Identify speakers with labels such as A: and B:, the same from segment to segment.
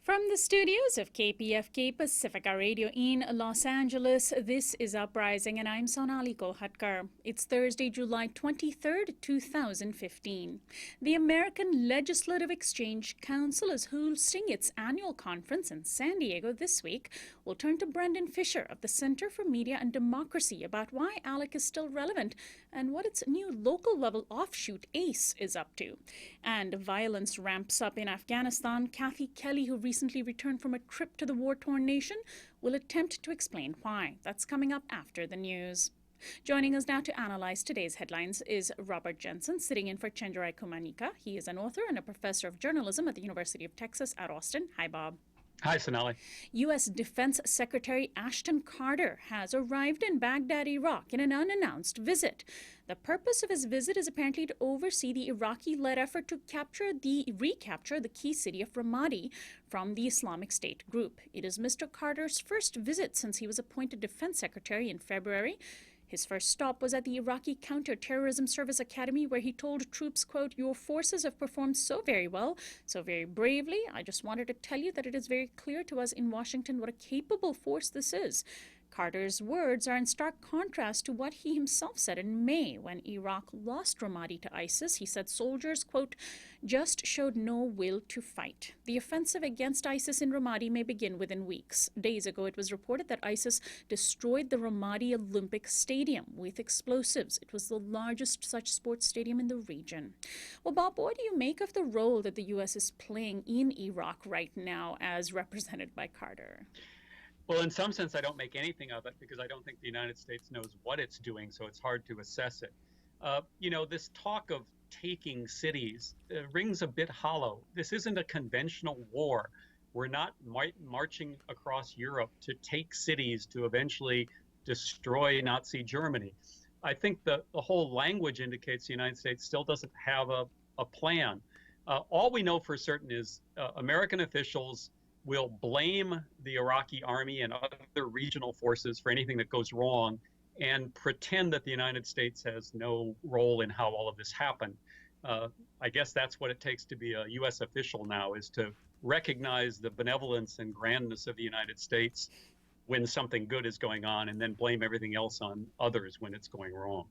A: From the studios of KPFK Pacifica Radio in Los Angeles, this is Uprising, and I'm Sonali. It's Thursday, July 23rd, 2015. The American Legislative Exchange Council is hosting its annual conference in San Diego this week. We'll turn to Brendan Fischer of the Center for Media and Democracy about why ALEC is still relevant and what its new local-level offshoot ACE is up to. And violence ramps up in Afghanistan. Kathy Kelly, who recently returned from a trip to the war-torn nation, will attempt to explain why. That's coming up after the news. Joining us now to analyze today's headlines is Robert Jensen, sitting in for Chenjerai Kumanika. He is an author and a professor of journalism at the University of Texas at Austin. Hi, Bob.
B: Hi, Sonali.
A: U.S. Defense Secretary Ashton Carter has arrived in Baghdad, Iraq, in an unannounced visit. The purpose of his visit is apparently to oversee the Iraqi-led effort to recapture the key city of Ramadi from the Islamic State group. It is Mr. Carter's first visit since he was appointed Defense Secretary in February. His first stop was at the Iraqi Counterterrorism Service Academy, where he told troops, quote, "Your forces have performed so very well, so very bravely. I just wanted to tell you that it is very clear to us in Washington what a capable force this is." Carter's words are in stark contrast to what he himself said in May when Iraq lost Ramadi to ISIS. He said soldiers, quote, "just showed no will to fight." The offensive against ISIS in Ramadi may begin within weeks. Days ago, it was reported that ISIS destroyed the Ramadi Olympic Stadium with explosives. It was the largest such sports stadium in the region. Well, Bob, what do you make of the role that the U.S. is playing in Iraq right now as represented by Carter?
B: Well, in some sense, I don't make anything of it because I don't think the United States knows what it's doing, so it's hard to assess it. This talk of taking cities rings a bit hollow. This isn't a conventional war. We're not marching across Europe to take cities to eventually destroy Nazi Germany. I think the whole language indicates the United States still doesn't have a plan. All we know for certain is American officials will blame the Iraqi army and other regional forces for anything that goes wrong and pretend that the United States has no role in how all of this happened. I guess that's what it takes to be a U.S. official now, is to recognize the benevolence and grandness of the United States when something good is going on and then blame everything else on others when it's going wrong.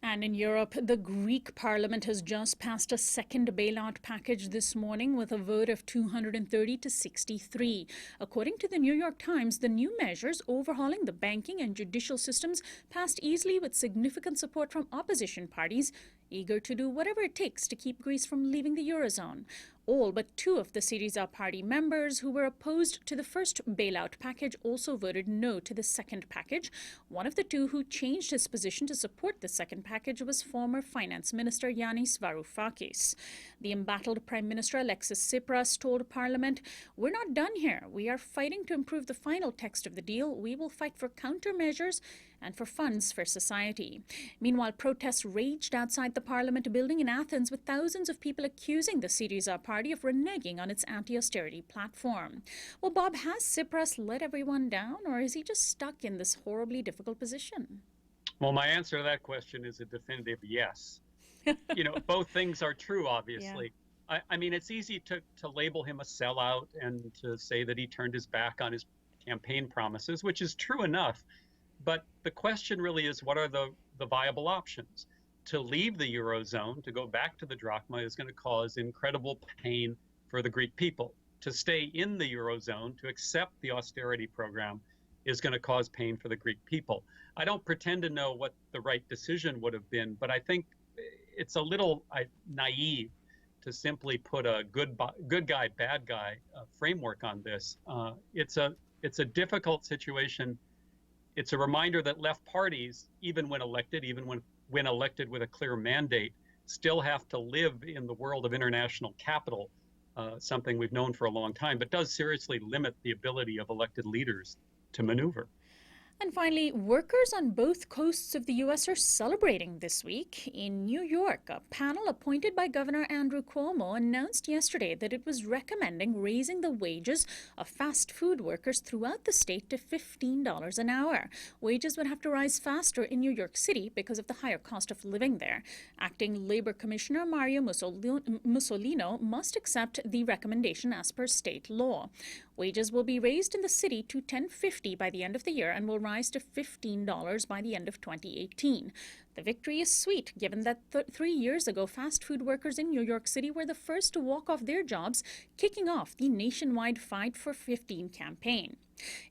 A: And in Europe, the Greek parliament has just passed a second bailout package this morning with a vote of 230 to 63. According to the New York Times, the new measures overhauling the banking and judicial systems passed easily with significant support from opposition parties, eager to do whatever it takes to keep Greece from leaving the Eurozone. All but two of the Syriza party members who were opposed to the first bailout package also voted no to the second package. One of the two who changed his position to support the second package was former Finance Minister Yanis Varoufakis. The embattled Prime Minister Alexis Tsipras told Parliament, "We're not done here. We are fighting to improve the final text of the deal. We will fight for countermeasures and for funds for society." Meanwhile, protests raged outside the Parliament building in Athens, with thousands of people accusing the Syriza party of reneging on its anti-austerity platform. Well, Bob, has Tsipras let everyone down, or is he just stuck in this horribly difficult position?
B: Well, my answer to that question is a definitive yes. Both things are true, obviously. Yeah. I mean, it's easy to label him a sellout and to say that he turned his back on his campaign promises, which is true enough. But the question really is, what are the viable options? To leave the Eurozone, to go back to the drachma, is going to cause incredible pain for the Greek people. To stay in the Eurozone, to accept the austerity program, is going to cause pain for the Greek people. I don't pretend to know what the right decision would have been, but I think it's a little naive to simply put a good guy, bad guy framework on this. It's a difficult situation. It's a reminder that left parties, even when elected, even when when elected with a clear mandate, still have to live in the world of international capital, something we've known for a long time, but does seriously limit the ability of elected leaders to maneuver.
A: And finally, workers on both coasts of the U.S. are celebrating this week. In New York, a panel appointed by Governor Andrew Cuomo announced yesterday that it was recommending raising the wages of fast food workers throughout the state to $15 an hour. Wages would have to rise faster in New York City because of the higher cost of living there. Acting Labor Commissioner Mario Mussolino must accept the recommendation as per state law. Wages will be raised in the city to $10.50 by the end of the year and will rise to $15 by the end of 2018. The victory is sweet, given that 3 years ago, fast food workers in New York City were the first to walk off their jobs, kicking off the nationwide Fight for 15 campaign.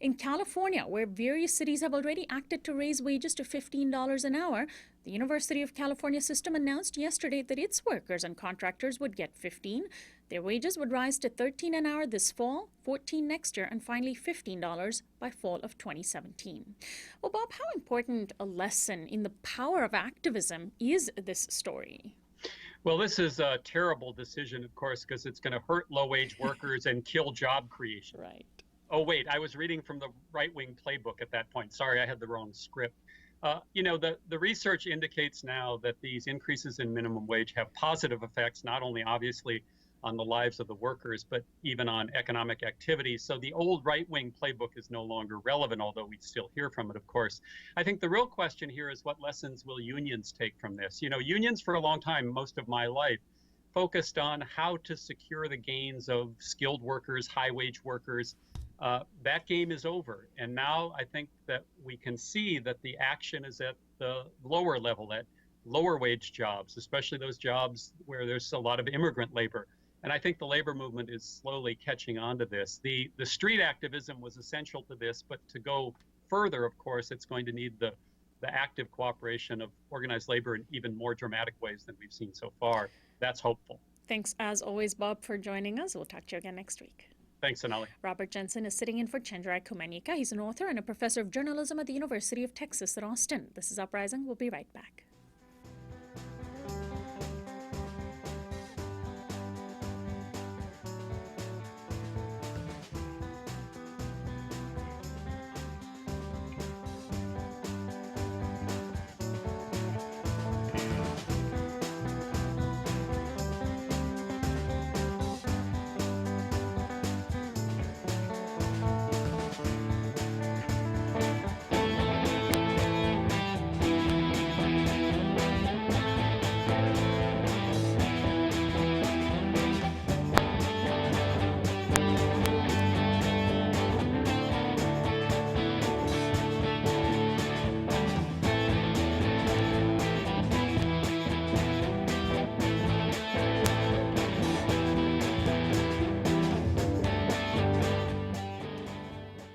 A: In California, where various cities have already acted to raise wages to $15 an hour, the University of California system announced yesterday that its workers and contractors would get 15. Their wages would rise to $13 an hour this fall, $14 next year, and finally $15 by fall of 2017. Well, Bob, how important a lesson in the power of activism is this story?
B: Well, this is a terrible decision, of course, because it's going to hurt low-wage workers and kill job creation.
A: Right.
B: Oh, wait, I was reading from the right-wing playbook at that point. Sorry, I had the wrong script. The research indicates now that these increases in minimum wage have positive effects, not only obviously on the lives of the workers, but even on economic activity. So the old right-wing playbook is no longer relevant, although we still hear from it, of course. I think the real question here is, what lessons will unions take from this? Unions for a long time, most of my life, focused on how to secure the gains of skilled workers, high-wage workers. That game is over. And now I think that we can see that the action is at the lower level, at lower wage jobs, especially those jobs where there's a lot of immigrant labor. And I think the labor movement is slowly catching on to this. The street activism was essential to this, but to go further, of course, it's going to need the active cooperation of organized labor in even more dramatic ways than we've seen so far. That's hopeful.
A: Thanks, as always, Bob, for joining us. We'll talk to you again next week.
B: Thanks, Sonali.
A: Robert Jensen is sitting in for Chenjerai Kumanyika. He's an author and a professor of journalism at the University of Texas at Austin. This is Uprising. We'll be right back.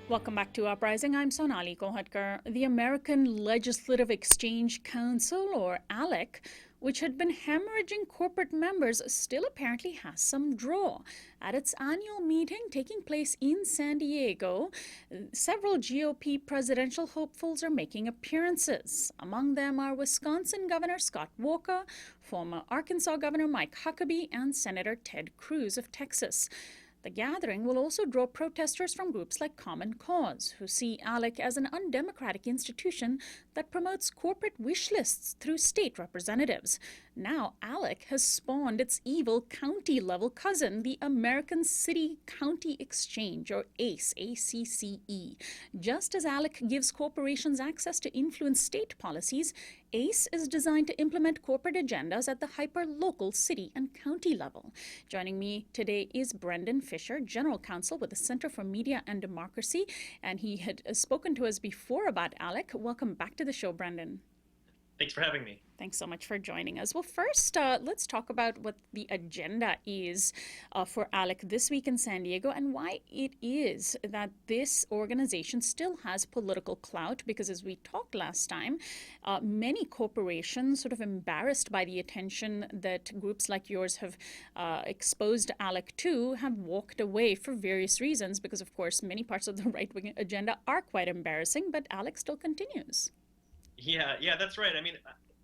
A: Welcome back to Uprising. I'm Sonali Kolhatkar. The American Legislative Exchange Council, or ALEC, which had been hemorrhaging corporate members, still apparently has some draw. At its annual meeting taking place in San Diego, several GOP presidential hopefuls are making appearances. Among them are Wisconsin Governor Scott Walker, former Arkansas Governor Mike Huckabee, and Senator Ted Cruz of Texas. The gathering will also draw protesters from groups like Common Cause, who see ALEC as an undemocratic institution that promotes corporate wish lists through state representatives. Now, ALEC has spawned its evil county-level cousin, the American City County Exchange, or ACE, A-C-C-E. Just as ALEC gives corporations access to influence state policies, ACE is designed to implement corporate agendas at the hyper-local city and county level. Joining me today is Brendan Fischer, General Counsel with the Center for Media and Democracy, and he had spoken to us before about ALEC. Welcome back to the show, Brendan.
C: Thanks for having me.
A: Thanks so much for joining us. Well, first, let's talk about what the agenda is for ALEC this week in San Diego and why it is that this organization still has political clout. Because as we talked last time, many corporations, sort of embarrassed by the attention that groups like yours have exposed ALEC to, have walked away for various reasons. Because, of course, many parts of the right-wing agenda are quite embarrassing, but ALEC still continues.
C: Yeah, that's right. I mean,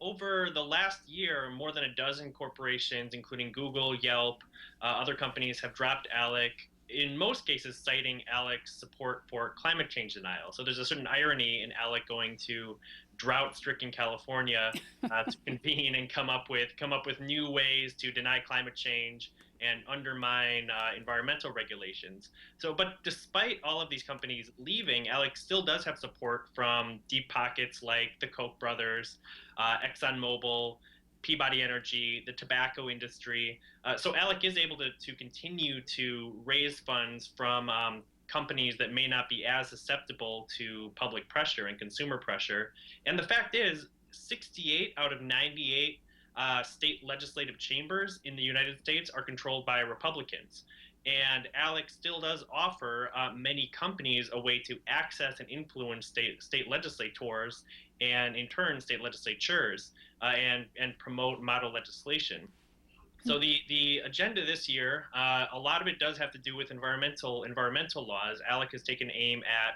C: over the last year, more than a dozen corporations, including Google, Yelp, other companies, have dropped ALEC, in most cases citing ALEC's support for climate change denial. So there's a certain irony in ALEC going to drought-stricken California to convene and come up with new ways to deny climate change and undermine environmental regulations. So, but despite all of these companies leaving, ALEC still does have support from deep pockets like the Koch brothers, ExxonMobil, Peabody Energy, the tobacco industry. So ALEC is able to continue to raise funds from companies that may not be as susceptible to public pressure and consumer pressure. And the fact is, 68 out of 98 state legislative chambers in the United States are controlled by Republicans. And ALEC still does offer many companies a way to access and influence state legislators and, in turn, state legislatures and promote model legislation. So the agenda this year, a lot of it does have to do with environmental laws. ALEC has taken aim at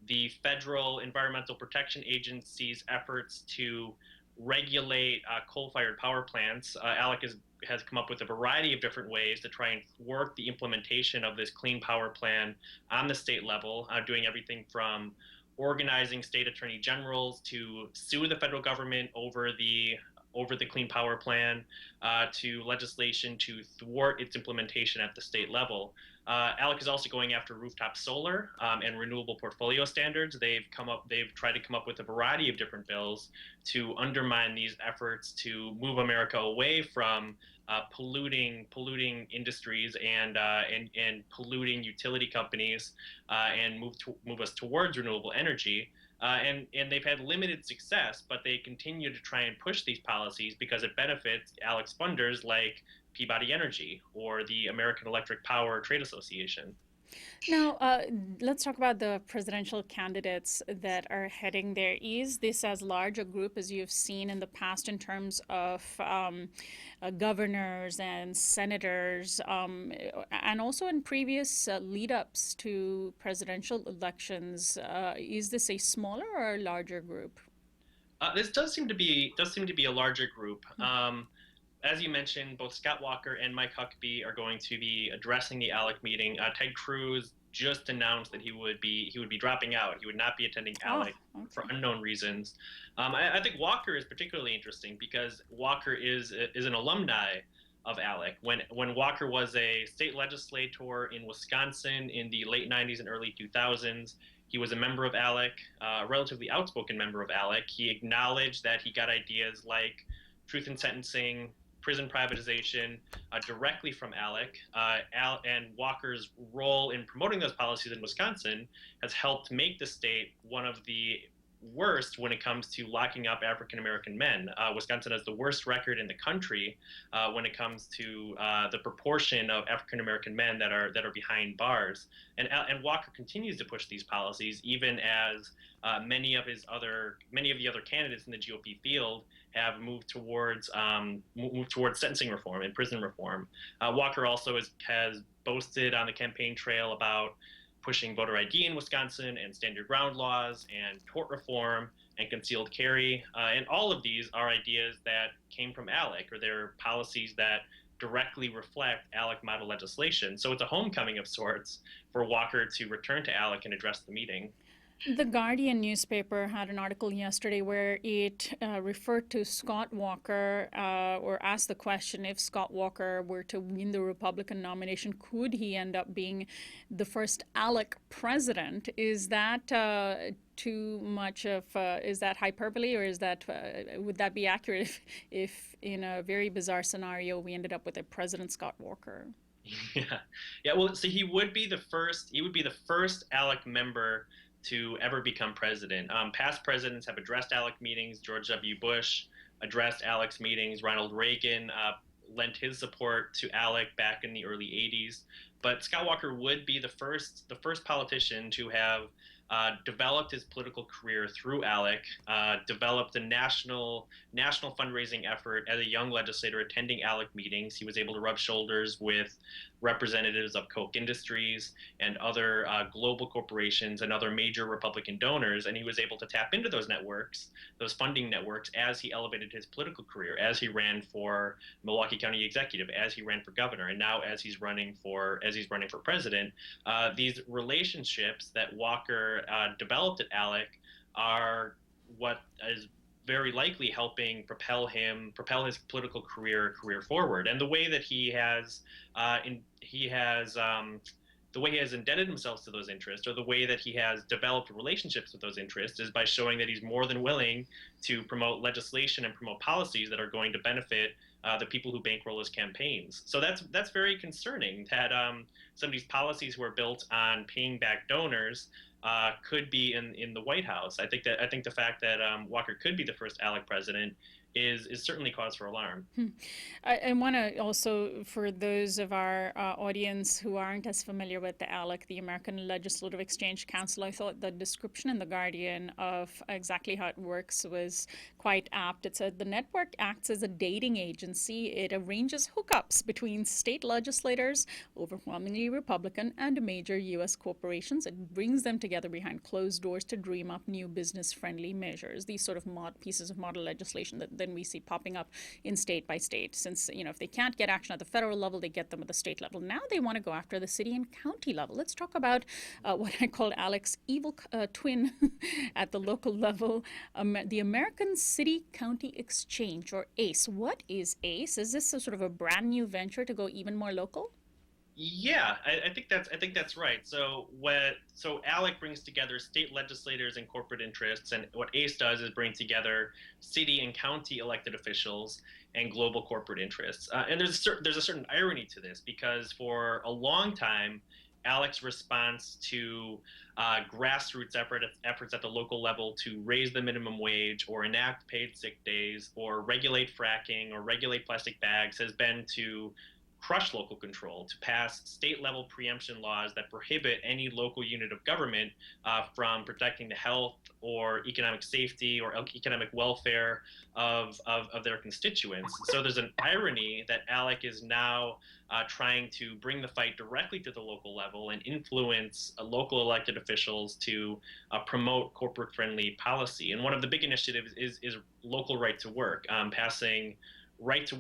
C: the Federal Environmental Protection Agency's efforts to regulate coal-fired power plants. ALEC has come up with a variety of different ways to try and thwart the implementation of this Clean Power Plan on the state level, doing everything from organizing state attorney generals to sue the federal government over the Clean Power Plan, to legislation to thwart its implementation at the state level. ALEC is also going after rooftop solar and renewable portfolio standards. They've tried to come up with a variety of different bills to undermine these efforts to move America away from polluting industries and polluting utility companies and move us towards renewable energy. And they've had limited success, but they continue to try and push these policies because it benefits ALEC's funders like Peabody Energy or the American Electric Power Trade Association.
A: Now, let's talk about the presidential candidates that are heading there. Is this as large a group as you've seen in the past in terms of governors and senators, and also in previous lead-ups to presidential elections? Is this a smaller or a larger group?
C: This does seem to be a larger group. As you mentioned, both Scott Walker and Mike Huckabee are going to be addressing the ALEC meeting. Ted Cruz just announced that he would be dropping out. He would not be attending ALEC for unknown reasons. I think Walker is particularly interesting because Walker is an alumni of ALEC. When Walker was a state legislator in Wisconsin in the late 90s and early 2000s, he was a member of ALEC, a relatively outspoken member of ALEC. He acknowledged that he got ideas like truth in sentencing, prison privatization directly from ALEC, and Walker's role in promoting those policies in Wisconsin has helped make the state one of the worst when it comes to locking up African American men. Wisconsin has the worst record in the country when it comes to the proportion of African American men that are behind bars. And Walker continues to push these policies, even as many of the other candidates in the GOP field have moved towards sentencing reform and prison reform. Walker also has boasted on the campaign trail about pushing voter ID in Wisconsin and stand your ground laws and tort reform and concealed carry. And all of these are ideas that came from ALEC, or they're policies that directly reflect ALEC model legislation. So it's a homecoming of sorts for Walker to return to ALEC and address the meeting.
A: The Guardian newspaper had an article yesterday where it referred to Scott Walker, or asked the question, if Scott Walker were to win the Republican nomination, could he end up being the first ALEC president? Is that too much of, is that hyperbole, or is that, would that be accurate if in a very bizarre scenario we ended up with a President Scott Walker?
C: Yeah. Well, so he would be the first ALEC member to ever become president. Past presidents have addressed ALEC meetings. George W. Bush addressed ALEC's meetings. Ronald Reagan lent his support to ALEC back in the early 80s. But Scott Walker would be the first politician to have developed his political career through ALEC, developed a national fundraising effort as a young legislator attending ALEC meetings. He was able to rub shoulders with representatives of Koch Industries and other global corporations and other major Republican donors, and he was able to tap into those networks, those funding networks, as he elevated his political career, as he ran for Milwaukee County Executive, as he ran for governor, and now as he's running for president. These relationships that Walker developed at ALEC are what is very likely helping propel his political career forward. And the way that he has the way he has indebted himself to those interests, or the way that he has developed relationships with those interests, is by showing that he's more than willing to promote legislation and promote policies that are going to benefit the people who bankroll his campaigns. So that's very concerning that some of these policies who are built on paying back donors could be in the White House. I think the fact that Walker could be the first ALEC president is certainly cause for alarm.
A: I want to also, for those of our audience who aren't as familiar with the ALEC, the American Legislative Exchange Council, I thought the description in The Guardian of exactly how it works was quite apt. It said the network acts as a dating agency. It arranges hookups between state legislators, overwhelmingly Republican, and major U.S. corporations. It brings them together behind closed doors to dream up new business-friendly measures, these sort of pieces of model legislation that then we see popping up in state by state. Since, if they can't get action at the federal level, they get them at the state level. Now they want to go after the city and county level. Let's talk about what I call ALEC's evil twin at the local level, the American City County Exchange, or ACE. What is ACE? Is this a sort of a brand new venture to go even more local?
C: Yeah, I think that's right. So ALEC brings together state legislators and corporate interests, and what ACE does is bring together city and county elected officials and global corporate interests. And there's a certain irony to this, because for a long time, ALEC's response to grassroots efforts at the local level to raise the minimum wage, or enact paid sick days, or regulate fracking, or regulate plastic bags, has been to crush local control, to pass state-level preemption laws that prohibit any local unit of government from protecting the health or economic safety or economic welfare of their constituents. So there's an irony that ALEC is now trying to bring the fight directly to the local level and influence local elected officials to promote corporate-friendly policy. And one of the big initiatives is local right to work, passing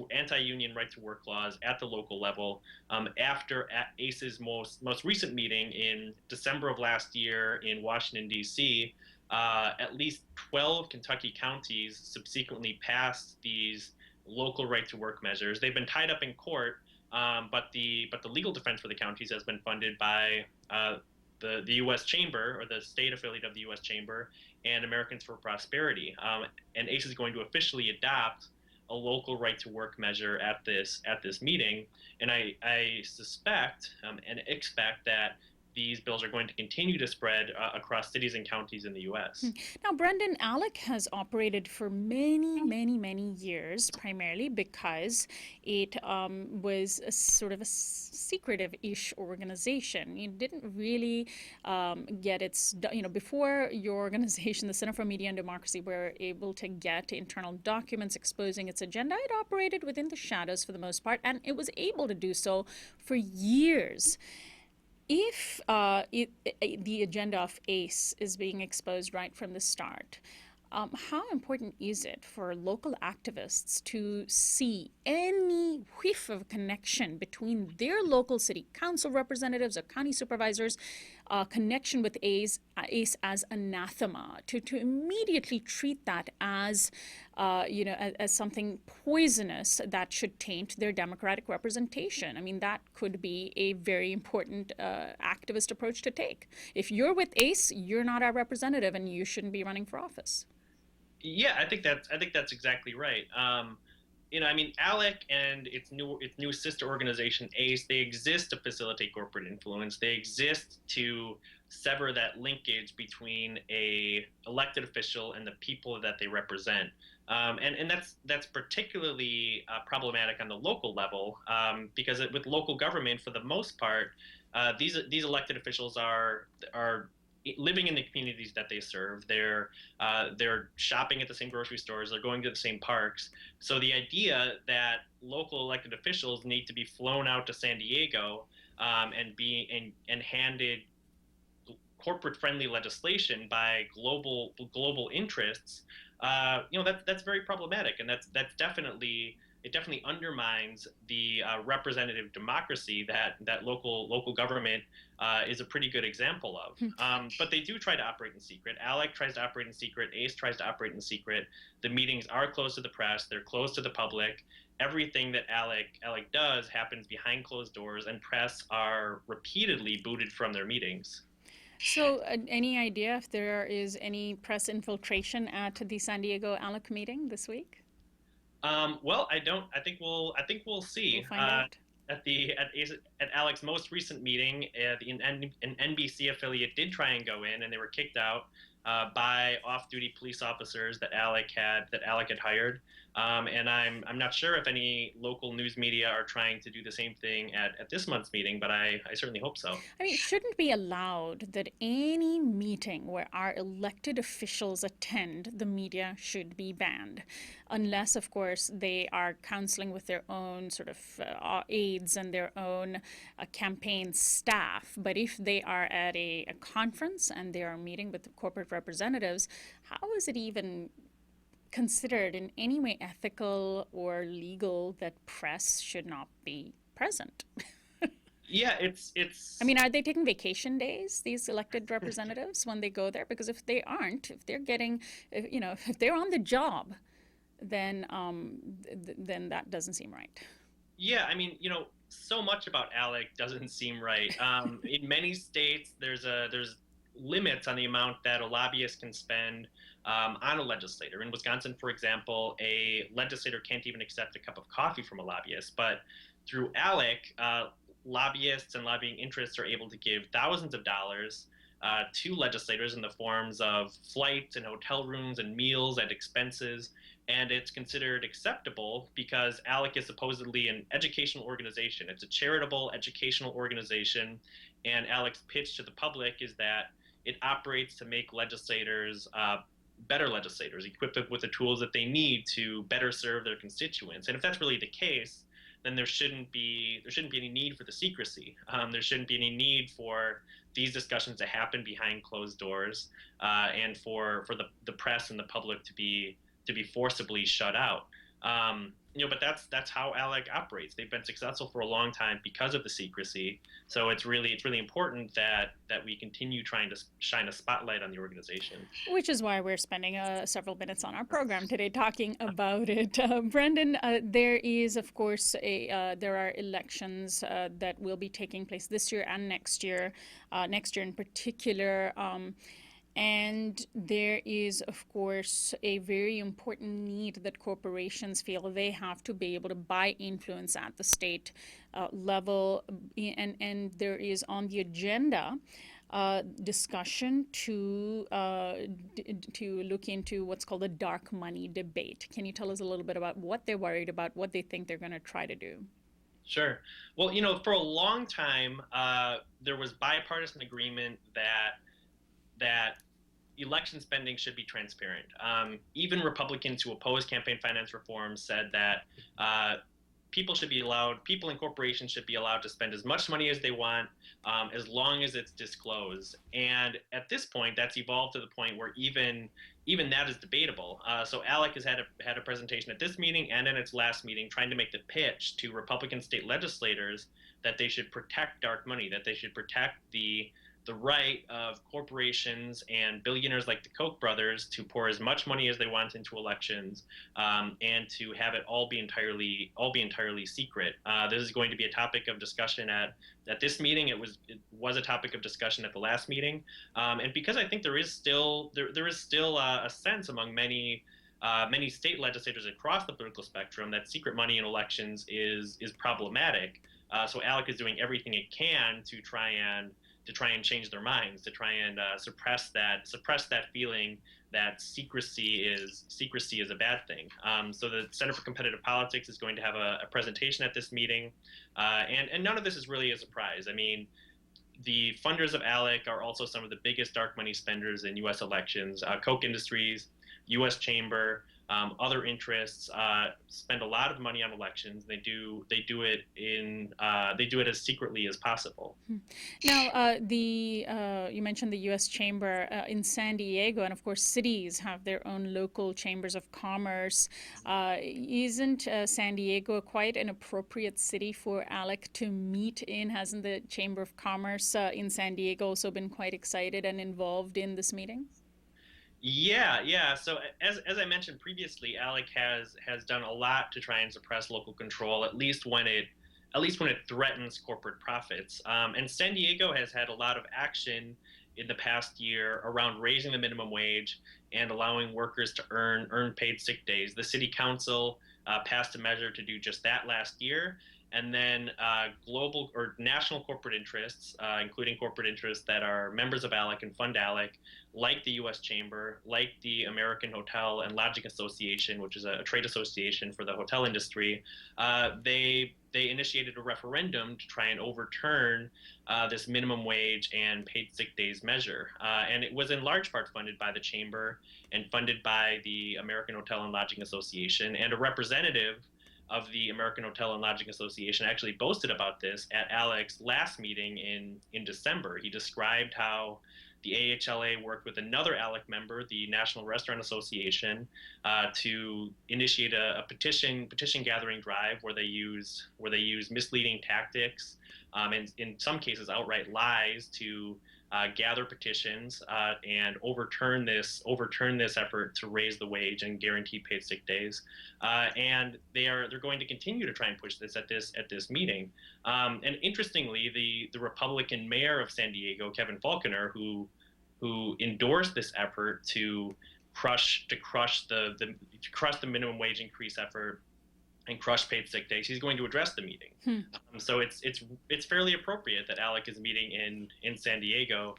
C: anti-union right to work laws at the local level. After ACE's most recent meeting in December of last year in Washington, D.C., at least 12 Kentucky counties subsequently passed these local right to work measures. They've been tied up in court, but the legal defense for the counties has been funded by the U.S. Chamber, or the state affiliate of the U.S. Chamber, and Americans for Prosperity. And ACE is going to officially adopt a local right to work measure at this meeting, and I suspect and expect that these bills are going to continue to spread across cities and counties in the U.S.
A: Now, Brendan, ALEC has operated for many years, primarily because it was a sort of a secretive-ish organization. It didn't really get its, before your organization, the Center for Media and Democracy, were able to get internal documents exposing its agenda. It operated within the shadows for the most part, and it was able to do so for years. If the agenda of ACE is being exposed right from the start, how important is it for local activists to see any whiff of connection between their local city council representatives or county supervisors, connection with ACE as anathema, to immediately treat that as as something poisonous that should taint their democratic representation? I mean, that could be a very important activist approach to take. If you're with ACE, you're not our representative, and you shouldn't be running for office.
C: Yeah, I think that's exactly right. ALEC and its new sister organization ACE, they exist to facilitate corporate influence. They exist to sever that linkage between a elected official and the people that they represent. And that's particularly problematic on the local level, because with local government, for the most part, these elected officials are living in the communities that they serve. They're shopping at the same grocery stores. They're going to the same parks. So the idea that local elected officials need to be flown out to San Diego and handed corporate-friendly legislation by global interests, that's very problematic, and that's definitely it definitely undermines the representative democracy that local government is a pretty good example of. But they do try to operate in secret. ALEC tries to operate in secret. ACE tries to operate in secret. The meetings are closed to the press. They're closed to the public. Everything that ALEC does happens behind closed doors, and press are repeatedly booted from their meetings.
A: So, any idea if there is any press infiltration at the San Diego ALEC meeting this week?
C: Well, I don't. I think we'll see.
A: We'll find out.
C: At ALEC's most recent meeting, an NBC affiliate did try and go in, and they were kicked out by off-duty police officers that ALEC had hired. And I'm not sure if any local news media are trying to do the same thing at this month's meeting, but I certainly hope so.
A: I mean, it shouldn't be allowed that any meeting where our elected officials attend, the media should be banned. Unless, of course, they are counseling with their own sort of aides and their own campaign staff. But if they are at a conference and they are meeting with corporate representatives, how is it even considered in any way ethical or legal that press should not be present?
C: Yeah, it's.
A: I mean, are they taking vacation days, these elected representatives, when they go there? Because if they aren't, if they're getting, if they're on the job, then that doesn't seem right.
C: Yeah, I mean, so much about ALEC doesn't seem right. In many states, there's limits on the amount that a lobbyist can spend on a legislator. In Wisconsin, for example, a legislator can't even accept a cup of coffee from a lobbyist. But through ALEC, lobbyists and lobbying interests are able to give thousands of dollars to legislators in the forms of flights and hotel rooms and meals and expenses. And it's considered acceptable because ALEC is supposedly an educational organization. It's a charitable educational organization. And ALEC's pitch to the public is that it operates to make legislators better legislators, equip them with the tools that they need to better serve their constituents. And if that's really the case, then there shouldn't be any need for the secrecy. There shouldn't be any need for these discussions to happen behind closed doors, and for the press and the public to be forcibly shut out. But that's how ALEC operates. They've been successful for a long time because of the secrecy. So it's really important that we continue trying to shine a spotlight on the organization.
A: Which is why we're spending several minutes on our program today talking about it. Brendan, there is, of course, there are elections that will be taking place this year and next year in particular. And there is, of course, a very important need that corporations feel they have to be able to buy influence at the state level. And there is on the agenda discussion to look into what's called the dark money debate. Can you tell us a little bit about what they're worried about, what they think they're going to try to do?
C: Sure. Well, for a long time, there was bipartisan agreement that election spending should be transparent. Even Republicans who oppose campaign finance reform said that people and corporations should be allowed to spend as much money as they want, as long as it's disclosed. And at this point, that's evolved to the point where even that is debatable. So ALEC has had a presentation at this meeting and in its last meeting trying to make the pitch to Republican state legislators that they should protect dark money, that they should protect the right of corporations and billionaires like the Koch brothers to pour as much money as they want into elections, and to have it all be entirely secret. This is going to be a topic of discussion at this meeting. It was a topic of discussion at the last meeting, and because I think there is still a sense among many state legislators across the political spectrum that secret money in elections is problematic. So ALEC is doing everything it can to try and change their minds, to try and suppress that feeling that secrecy is a bad thing. So the Center for Competitive Politics is going to have a presentation at this meeting, and none of this is really a surprise. I mean, the funders of ALEC are also some of the biggest dark money spenders in U.S. elections. Koch Industries, U.S. Chamber, other interests spend a lot of money on elections. They do it as secretly as possible.
A: Now, you mentioned the U.S. Chamber in San Diego, and of course, cities have their own local chambers of commerce. Isn't San Diego quite an appropriate city for ALEC to meet in? Hasn't the Chamber of Commerce in San Diego also been quite excited and involved in this meeting?
C: Yeah. So as I mentioned previously, ALEC has done a lot to try and suppress local control, at least when it threatens corporate profits. And San Diego has had a lot of action in the past year around raising the minimum wage and allowing workers to earn paid sick days. The city council passed a measure to do just that last year. And then global or national corporate interests, including corporate interests that are members of ALEC and fund ALEC, like the U.S. Chamber, like the American Hotel and Lodging Association, which is a trade association for the hotel industry, they initiated a referendum to try and overturn this minimum wage and paid sick days measure. And it was in large part funded by the Chamber and funded by the American Hotel and Lodging Association. And a representative of the American Hotel and Lodging Association actually boasted about this at ALEC's last meeting in December. He described how the AHLA worked with another ALEC member, the National Restaurant Association, to initiate a petition gathering drive where they use misleading tactics and in some cases outright lies to gather petitions and overturn this effort to raise the wage and guarantee paid sick days. And they're going to continue to try and push this at this meeting. And interestingly, the Republican mayor of San Diego, Kevin Faulconer, who endorsed this effort to crush the minimum wage increase effort and crush paid sick days, he's going to address the meeting. So it's fairly appropriate that ALEC is meeting in San Diego,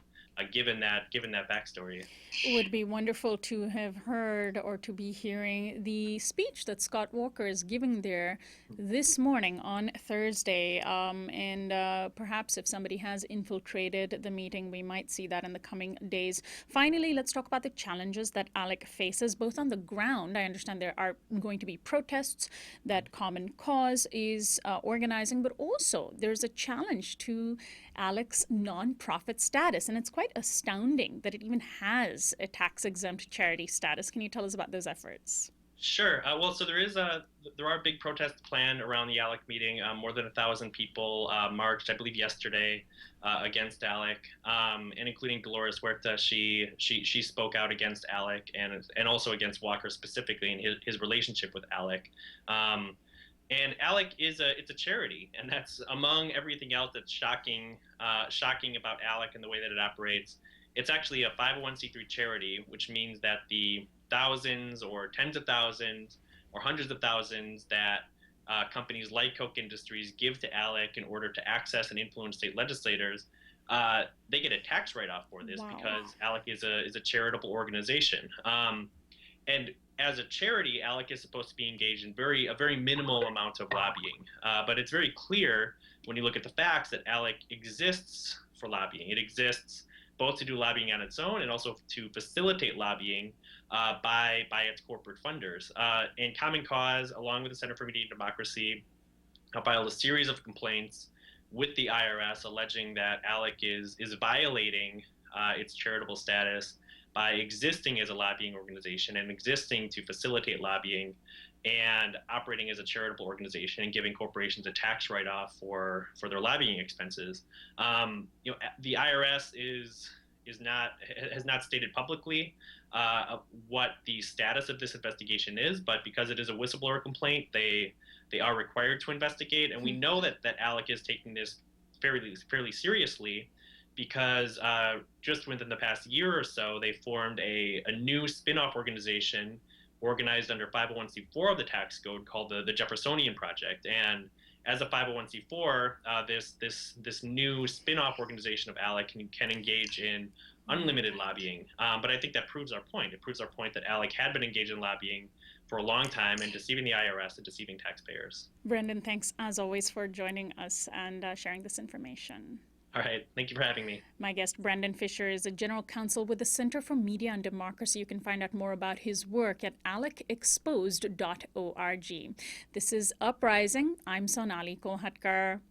C: given that backstory.
A: It would be wonderful to have heard or to be hearing the speech that Scott Walker is giving there this morning on Thursday. And perhaps if somebody has infiltrated the meeting, we might see that in the coming days. Finally, let's talk about the challenges that ALEC faces, both on the ground. I understand there are going to be protests that Common Cause is organizing, but also there's a challenge to ALEC's nonprofit status. And it's quite astounding that it even has a tax-exempt charity status. Can you tell us about those efforts?
C: Sure. Well, so there are big protests planned around the ALEC meeting. More than 1,000 people marched, I believe, yesterday against ALEC, and including Dolores Huerta. She spoke out against ALEC and also against Walker specifically in his relationship with ALEC. And ALEC it's a charity, and that's among everything else that's shocking about ALEC and the way that it operates. It's actually a 501c3 charity, which means that the thousands or tens of thousands or hundreds of thousands that companies like Koch Industries give to ALEC in order to access and influence state legislators, they get a tax write-off for this. Wow. Because ALEC is a charitable organization. And as a charity, ALEC is supposed to be engaged in a very minimal amount of lobbying. But it's very clear when you look at the facts that ALEC exists for lobbying. It exists both to do lobbying on its own and also to facilitate lobbying by its corporate funders. And Common Cause, along with the Center for Media and Democracy, filed a series of complaints with the IRS alleging that ALEC is violating its charitable status by existing as a lobbying organization and existing to facilitate lobbying and operating as a charitable organization and giving corporations a tax write-off for their lobbying expenses. The IRS has not stated publicly what the status of this investigation is, but because it is a whistleblower complaint, they are required to investigate. And we know that ALEC is taking this fairly seriously, because just within the past year or so, they formed a new spin-off organization organized under 501c4 of the tax code called the Jeffersonian Project. And as a 501c4, this new spin-off organization of ALEC can engage in unlimited lobbying. But I think that proves our point. It proves our point that ALEC had been engaged in lobbying for a long time and deceiving the IRS and deceiving taxpayers.
A: Brendan, thanks as always for joining us and sharing this information.
C: All right. Thank you for having me.
A: My guest, Brendan Fischer, is a general counsel with the Center for Media and Democracy. You can find out more about his work at alecexposed.org. This is Uprising. I'm Sonali Kolhatkar.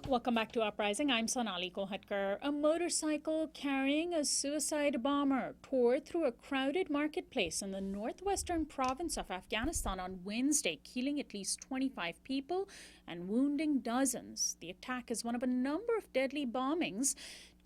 A: Welcome back to Uprising. I'm Sonali Kolhatkar. A motorcycle carrying a suicide bomber tore through a crowded marketplace in the northwestern province of Afghanistan on Wednesday, killing at least 25 people and wounding dozens. The attack is one of a number of deadly bombings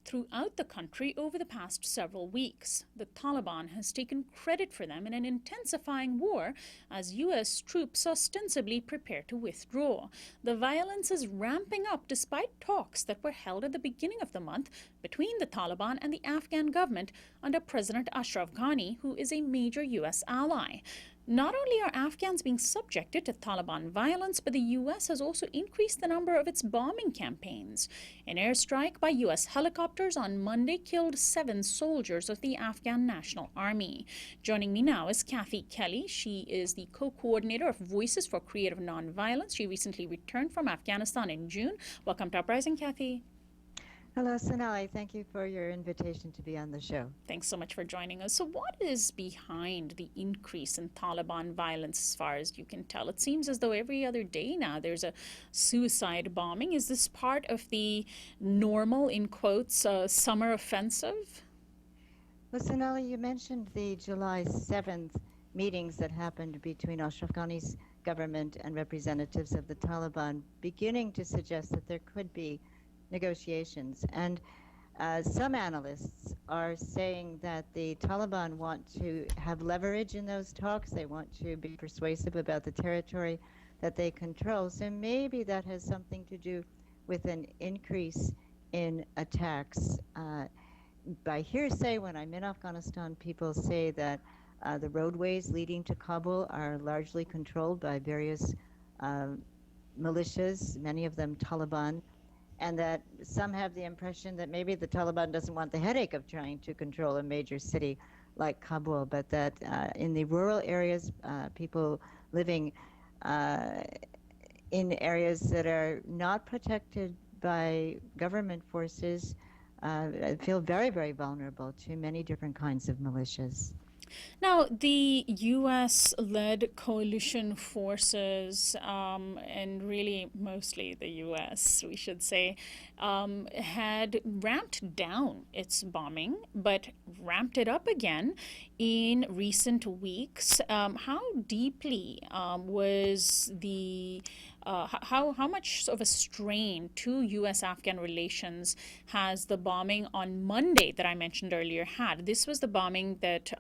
A: throughout the country over the past several weeks. The Taliban has taken credit for them in an intensifying war as U.S. troops ostensibly prepare to withdraw. The violence is ramping up despite talks that were held at the beginning of the month between the Taliban and the Afghan government under President Ashraf Ghani, who is a major U.S. ally. Not only are Afghans being subjected to Taliban violence, but the U.S. has also increased the number of its bombing campaigns. An airstrike by U.S. helicopters on Monday killed 7 soldiers of the Afghan National Army. Joining me now is Kathy Kelly. She is the co-coordinator of Voices for Creative Nonviolence. She recently returned from Afghanistan in June. Welcome to Uprising, Kathy.
D: Hello, Sonali. Thank you for your invitation to be on the show.
A: Thanks so much for joining us. So what is behind the increase in Taliban violence as far as you can tell? It seems as though every other day now there's a suicide bombing. Is this part of the normal, in quotes, summer offensive?
D: Well, Sonali, you mentioned the July 7th meetings that happened between Ashraf Ghani's government and representatives of the Taliban, beginning to suggest that there could be negotiations. And some analysts are saying that the Taliban want to have leverage in those talks. They want to be persuasive about the territory that they control. So maybe that has something to do with an increase in attacks. By hearsay, when I'm in Afghanistan, people say that the roadways leading to Kabul are largely controlled by various militias, many of them Taliban, and that some have the impression that maybe the Taliban doesn't want the headache of trying to control a major city like Kabul, but that in the rural areas, people living in areas that are not protected by government forces feel very, very vulnerable to many different kinds of militias.
A: Now, the U.S.-led coalition forces, and really mostly the U.S., we should say, had ramped down its bombing, but ramped it up again in recent weeks. How deeply was the how much of a strain to U.S.-Afghan relations has the bombing on Monday that I mentioned earlier had? This was the bombing that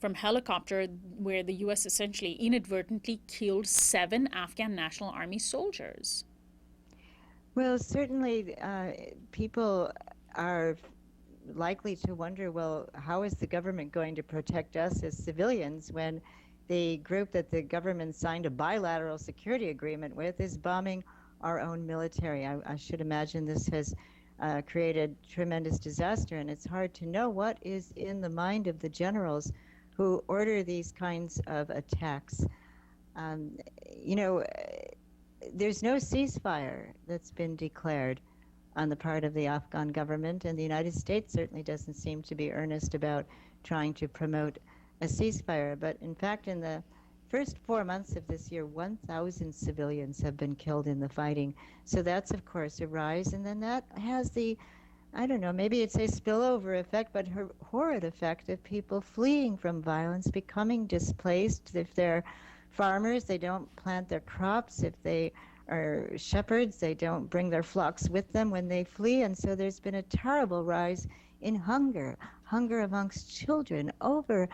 A: from helicopter where the U.S. essentially inadvertently killed 7 Afghan National Army soldiers.
D: Well, certainly people are likely to wonder, well, how is the government going to protect us as civilians when the group that the government signed a bilateral security agreement with is bombing our own military? I should imagine this has created tremendous disaster, and it's hard to know what is in the mind of the generals who order these kinds of attacks. There's no ceasefire that's been declared on the part of the Afghan government, and the United States certainly doesn't seem to be earnest about trying to promote a ceasefire. But in fact, in the first 4 months of this year, 1,000 civilians have been killed in the fighting. So that's, of course, a rise. And then that has the, I don't know, maybe it's a spillover effect, but horrid effect of people fleeing from violence, becoming displaced. If they're farmers, they don't plant their crops. If they are shepherds, they don't bring their flocks with them when they flee. And so there's been a terrible rise in hunger amongst children. Over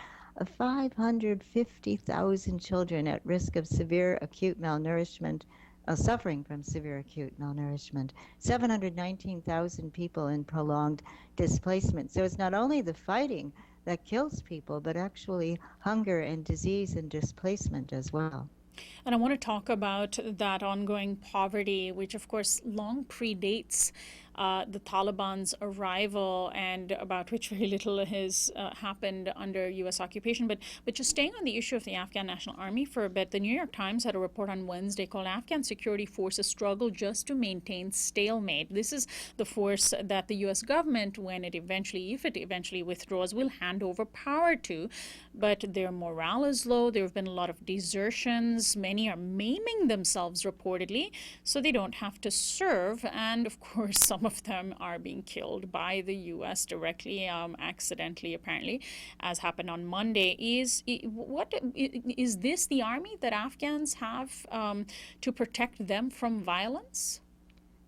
D: 550,000 children at risk of severe acute malnourishment, suffering from severe acute malnourishment, 719,000 people in prolonged displacement. So it's not only the fighting that kills people, but actually hunger and disease and displacement as well.
A: And I want to talk about that ongoing poverty, which of course long predates the Taliban's arrival, and about which very little has happened under U.S. occupation. But just staying on the issue of the Afghan National Army for a bit, the New York Times had a report on Wednesday called "Afghan Security Forces Struggle Just to Maintain Stalemate." This is the force that the U.S. government, when it eventually, if it eventually withdraws, will hand over power to. But their morale is low. There have been a lot of desertions. Many are maiming themselves reportedly, so they don't have to serve. And of course, some of them are being killed by the U.S. directly, accidentally, apparently, as happened on Monday. Is this the army that Afghans have to protect them from violence?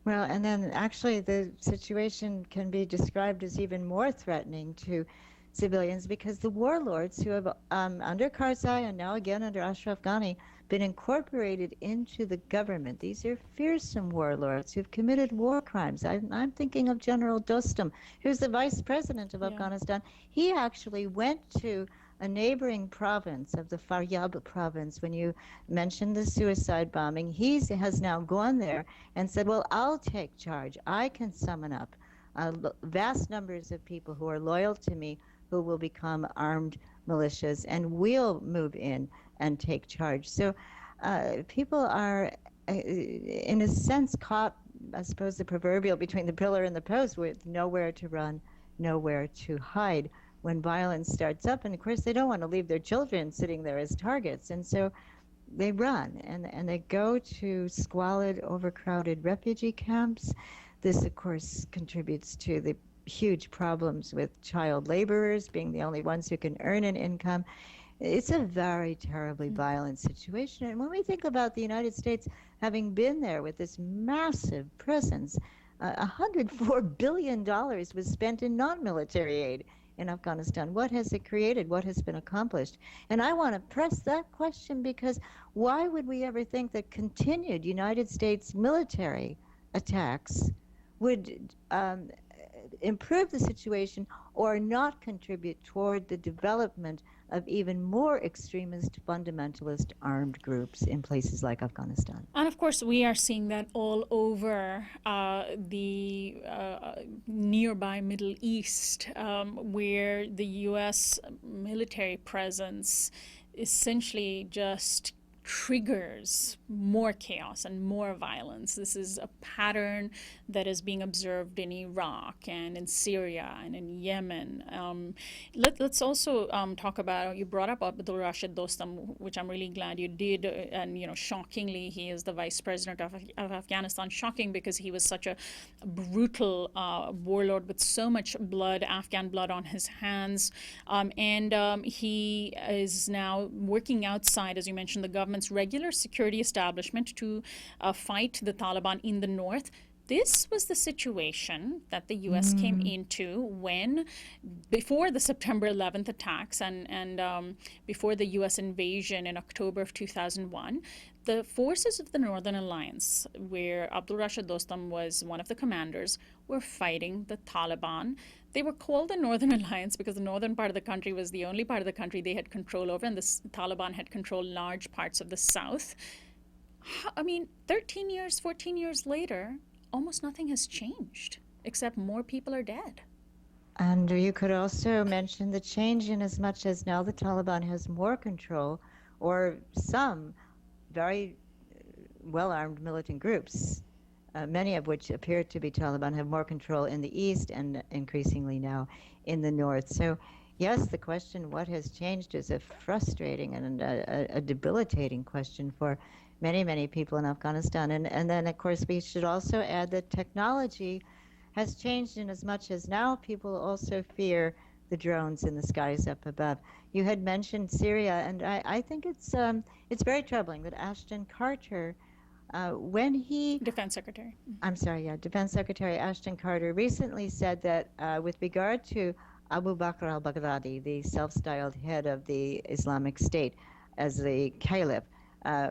D: Well, and then actually the situation can be described as even more threatening to civilians, because the warlords who have, under Karzai and now again under Ashraf Ghani, been incorporated into the government. These are fearsome warlords who've committed war crimes. I'm thinking of General Dostum, who's the vice president of Afghanistan. He actually went to a neighboring province of the Faryab province. When you mentioned the suicide bombing, he has now gone there and said, well, I'll take charge. I can summon up vast numbers of people who are loyal to me, who will become armed militias, and we'll move in and take charge. So people are, in a sense, caught, I suppose, the proverbial between the pillar and the post, with nowhere to run, nowhere to hide when violence starts up. And of course, they don't want to leave their children sitting there as targets. And so they run and they go to squalid, overcrowded refugee camps. This, of course, contributes to the huge problems with child laborers being the only ones who can earn an income. It's a very terribly violent situation. And when we think about the United States having been there with this massive presence, $104 billion was spent in non-military aid in Afghanistan. What has it created? What has been accomplished? And I want to press that question, because why would we ever think that continued United States military attacks would improve the situation or not contribute toward the development of even more extremist, fundamentalist armed groups in places like Afghanistan?
A: And of course, we are seeing that all over the nearby Middle East, where the U.S. military presence essentially just triggers more chaos and more violence. This is a pattern that is being observed in Iraq and in Syria and in Yemen. Let's also talk about, you brought up Abdul Rashid Dostum, which I'm really glad you did. And, shockingly, he is the vice president of Afghanistan. Shocking, because he was such a brutal warlord with so much blood, Afghan blood on his hands. And he is now working outside, as you mentioned, the government's regular security establishment to fight the Taliban in the north. This was the situation that the U.S. came into before the September 11th attacks and before the U.S. invasion in October of 2001. The forces of the Northern Alliance, where Abdul Rashid Dostum was one of the commanders, were fighting the Taliban. They were called the Northern Alliance because the northern part of the country was the only part of the country they had control over, and the Taliban had controlled large parts of the south. 13 years, 14 years later, almost nothing has changed, except more people are dead.
D: And you could also mention the change in as much as now the Taliban has more control, or some very well-armed militant groups, many of which appear to be Taliban, have more control in the east and increasingly now in the north. So yes, the question, what has changed, is a frustrating and a debilitating question for many, many people in Afghanistan. And then, of course, we should also add that technology has changed in as much as now people also fear the drones in the skies up above. You had mentioned Syria, and I think it's very troubling that Ashton Carter, when he
A: Defense Secretary.
D: I'm sorry, yeah, Defense Secretary Ashton Carter recently said that with regard to Abu Bakr al-Baghdadi, the self-styled head of the Islamic State, as the caliph,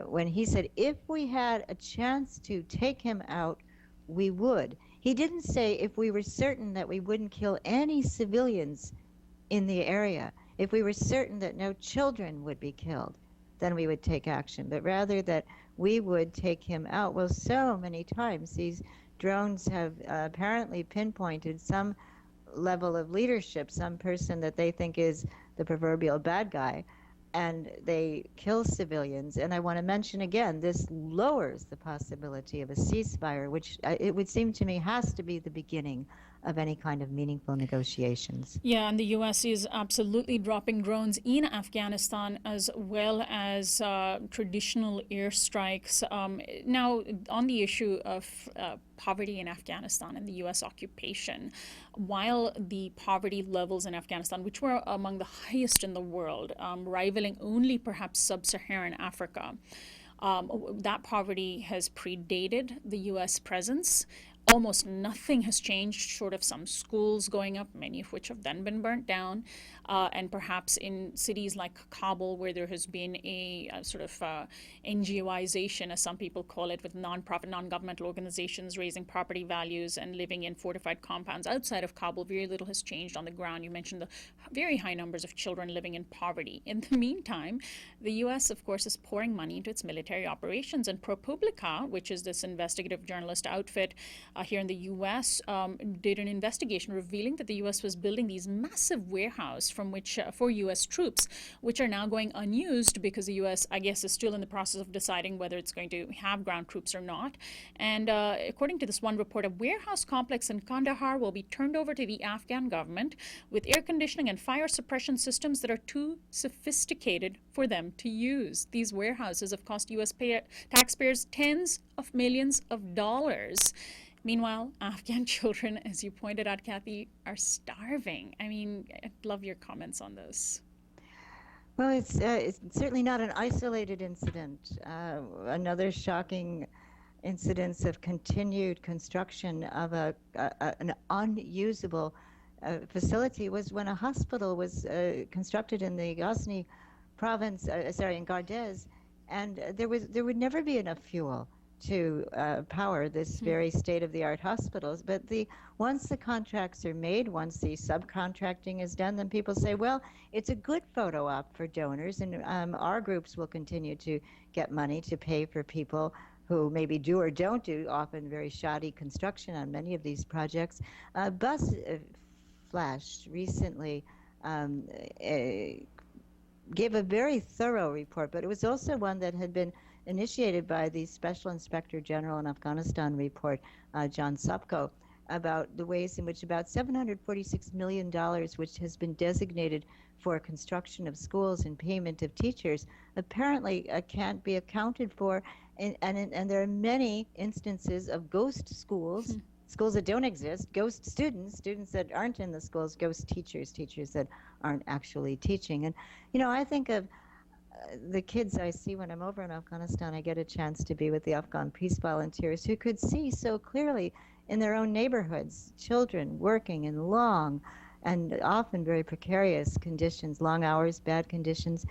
D: when he said, if we had a chance to take him out, we would. He didn't say if we were certain that we wouldn't kill any civilians in the area, if we were certain that no children would be killed, then we would take action, but rather that we would take him out. Well, so many times these drones have apparently pinpointed some level of leadership, some person that they think is the proverbial bad guy, and they kill civilians. And I want to mention again, this lowers the possibility of a ceasefire, which it would seem to me has to be the beginning of any kind of meaningful negotiations.
A: Yeah, and the U.S. is absolutely dropping drones in Afghanistan as well as traditional airstrikes. Now, on the issue of poverty in Afghanistan and the U.S. occupation, while the poverty levels in Afghanistan, which were among the highest in the world, rivaling only perhaps sub-Saharan Africa, that poverty has predated the U.S. presence. Almost nothing has changed short of some schools going up, many of which have then been burnt down. And perhaps in cities like Kabul, where there has been a sort of NGOization, as some people call it, with nonprofit, non-governmental organizations raising property values and living in fortified compounds outside of Kabul, very little has changed on the ground. You mentioned the very high numbers of children living in poverty. In the meantime, the U.S., of course, is pouring money into its military operations. And ProPublica, which is this investigative journalist outfit here in the U.S., did an investigation revealing that the U.S. was building these massive warehouses from which for U.S. troops, which are now going unused because the U.S., I guess, is still in the process of deciding whether it's going to have ground troops or not. And according to this one report, a warehouse complex in Kandahar will be turned over to the Afghan government with air conditioning and fire suppression systems that are too sophisticated for them to use. These warehouses have cost U.S. taxpayers tens of millions of dollars. Meanwhile, Afghan children, as you pointed out, Kathy, are starving. I mean, I'd love your comments on this.
D: Well, it's certainly not an isolated incident. Another shocking incidence of continued construction of an unusable facility was when a hospital was constructed in the Ghazni province, in Gardez, and there would never be enough fuel to power this very state-of-the-art hospitals. But once the contracts are made, once the subcontracting is done, then people say, well, it's a good photo op for donors, and our groups will continue to get money to pay for people who maybe do or don't do often very shoddy construction on many of these projects. Bus Flash recently gave a very thorough report, but it was also one that had been initiated by the Special Inspector General in Afghanistan report, John Sopko, about the ways in which about $746 million, which has been designated for construction of schools and payment of teachers, apparently can't be accounted for. And there are many instances of ghost schools, schools that don't exist, ghost students that aren't in the schools, ghost teachers that aren't actually teaching. And, I think of the kids I see when I'm over in Afghanistan. I get a chance to be with the Afghan peace volunteers who could see so clearly in their own neighborhoods, children working in long and often very precarious conditions, long hours, bad conditions.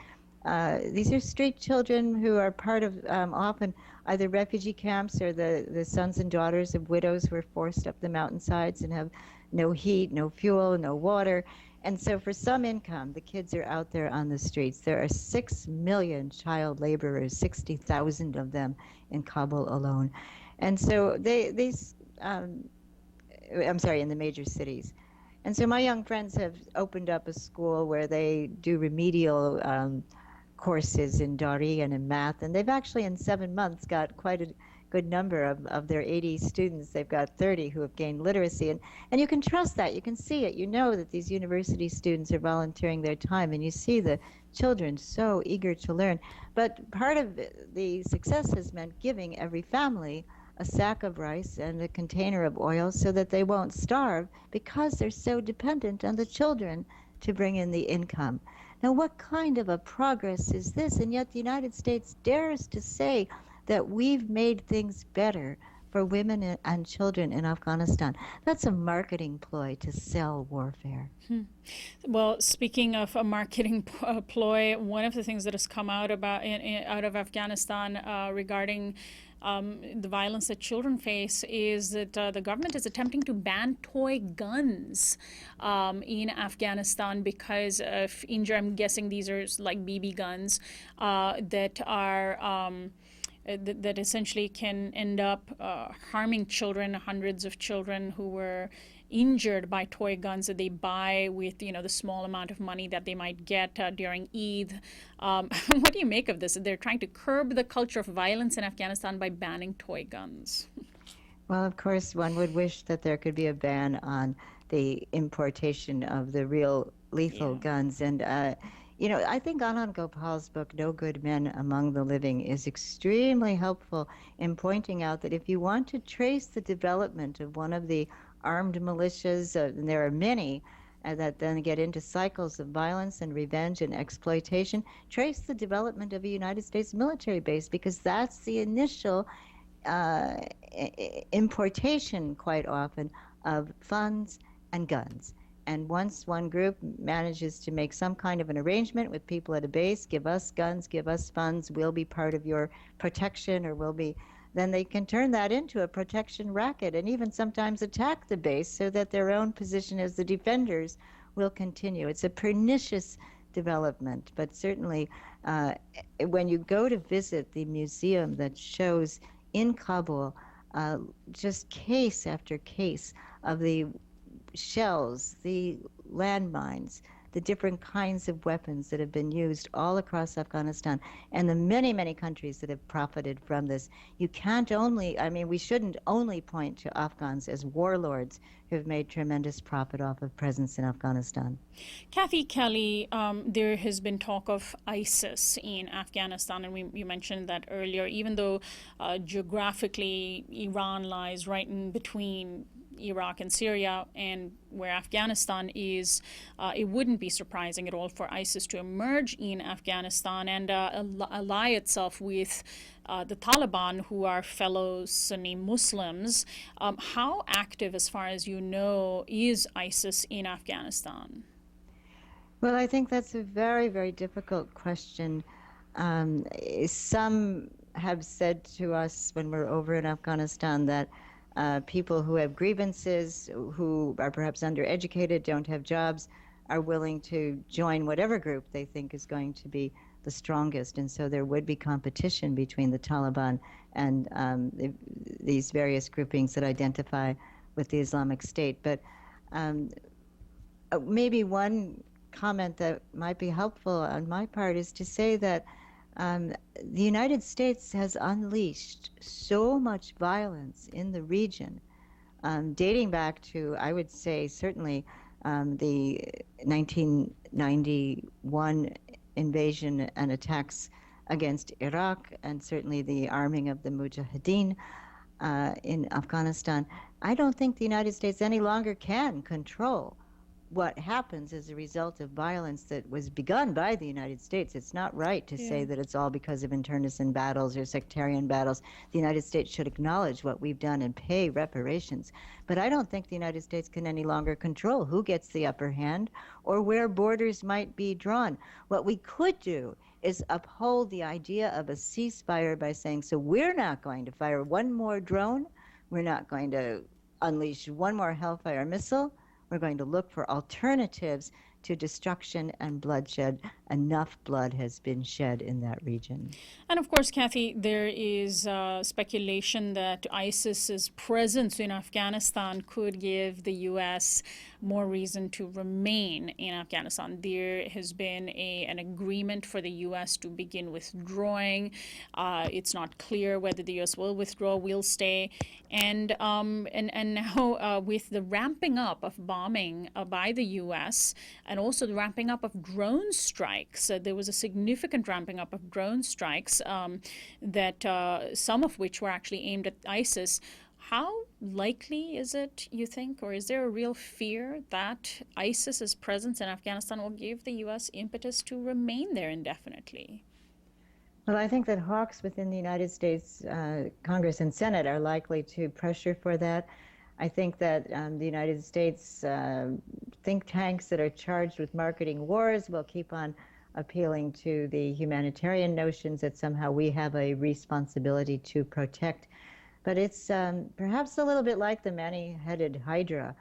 D: These are street children who are part of often either refugee camps or the sons and daughters of widows who are forced up the mountainsides and have no heat, no fuel, no water. And so for some income, the kids are out there on the streets. There are 6 million child laborers, 60,000 of them in Kabul alone. And so in the major cities. And so my young friends have opened up a school where they do remedial courses in Dari and in math. And they've actually in 7 months got quite a good number of their 80 students. They've got 30 who have gained literacy. And you can trust that. You can see it. You know that these university students are volunteering their time, and you see the children so eager to learn. But part of the success has meant giving every family a sack of rice and a container of oil so that they won't starve, because they're so dependent on the children to bring in the income. Now, what kind of a progress is this? And yet the United States dares to say that we've made things better for women and children in Afghanistan. That's a marketing ploy to sell warfare.
A: Well, speaking of a marketing ploy, one of the things that has come out out of Afghanistan regarding the violence that children face is that the government is attempting to ban toy guns in Afghanistan because of injury. I'm guessing these are like BB guns that are that essentially can end up harming children. Hundreds of children who were injured by toy guns that they buy with the small amount of money that they might get during Eid. What do you make of this? They're trying to curb the culture of violence in Afghanistan by banning toy guns.
D: Well, of course, one would wish that there could be a ban on the importation of the real lethal guns. And I think Anand Gopal's book, No Good Men Among the Living, is extremely helpful in pointing out that if you want to trace the development of one of the armed militias, and there are many, that then get into cycles of violence and revenge and exploitation, trace the development of a United States military base, because that's the initial importation, quite often, of funds and guns. And once one group manages to make some kind of an arrangement with people at a base, give us guns, give us funds, we'll be part of your protection, or we'll be, then they can turn that into a protection racket and even sometimes attack the base so that their own position as the defenders will continue. It's a pernicious development, but certainly when you go to visit the museum that shows in Kabul just case after case of the shells, the landmines, the different kinds of weapons that have been used all across Afghanistan, and the many, many countries that have profited from this. You can't only, we shouldn't only point to Afghans as warlords who have made tremendous profit off of presence in Afghanistan.
A: Kathy Kelly, there has been talk of ISIS in Afghanistan, and you mentioned that earlier. Even though geographically Iran lies right in between Iraq and Syria, and where Afghanistan is, it wouldn't be surprising at all for ISIS to emerge in Afghanistan and ally itself with the Taliban, who are fellow Sunni Muslims. How active, as far as you know, is ISIS in Afghanistan?
D: Well, I think that's a very, very difficult question. Some have said to us when we're over in Afghanistan that people who have grievances, who are perhaps undereducated, don't have jobs, are willing to join whatever group they think is going to be the strongest. And so there would be competition between the Taliban and these various groupings that identify with the Islamic State. But maybe one comment that might be helpful on my part is to say that the United States has unleashed so much violence in the region, dating back to, I would say, certainly the 1991 invasion and attacks against Iraq, and certainly the arming of the Mujahideen in Afghanistan. I don't think the United States any longer can control what happens as a result of violence that was begun by the United States. It's not right to say that it's all because of internecine battles or sectarian battles. The United States should acknowledge what we've done and pay reparations. But I don't think the United States can any longer control who gets the upper hand or where borders might be drawn. What we could do is uphold the idea of a ceasefire by saying, so we're not going to fire one more drone, we're not going to unleash one more Hellfire missile, we're going to look for alternatives to destruction and bloodshed. Enough blood has been shed in that region.
A: And of course, Kathy, there is speculation that ISIS's presence in Afghanistan could give the U.S. more reason to remain in Afghanistan. There has been an agreement for the U.S. to begin withdrawing. It's not clear whether the U.S. will withdraw, will stay. And now with the ramping up of bombing by the U.S. and also the ramping up of drone strikes, there was a significant ramping up of drone strikes that some of which were actually aimed at ISIS. How likely is it, you think, or is there a real fear that ISIS's presence in Afghanistan will give the U.S. impetus to remain there indefinitely?
D: Well, I think that hawks within the United States Congress and Senate are likely to pressure for that. I think that the United States think tanks that are charged with marketing wars will keep on appealing to the humanitarian notions that somehow we have a responsibility to protect. But it's perhaps a little bit like the many-headed hydra.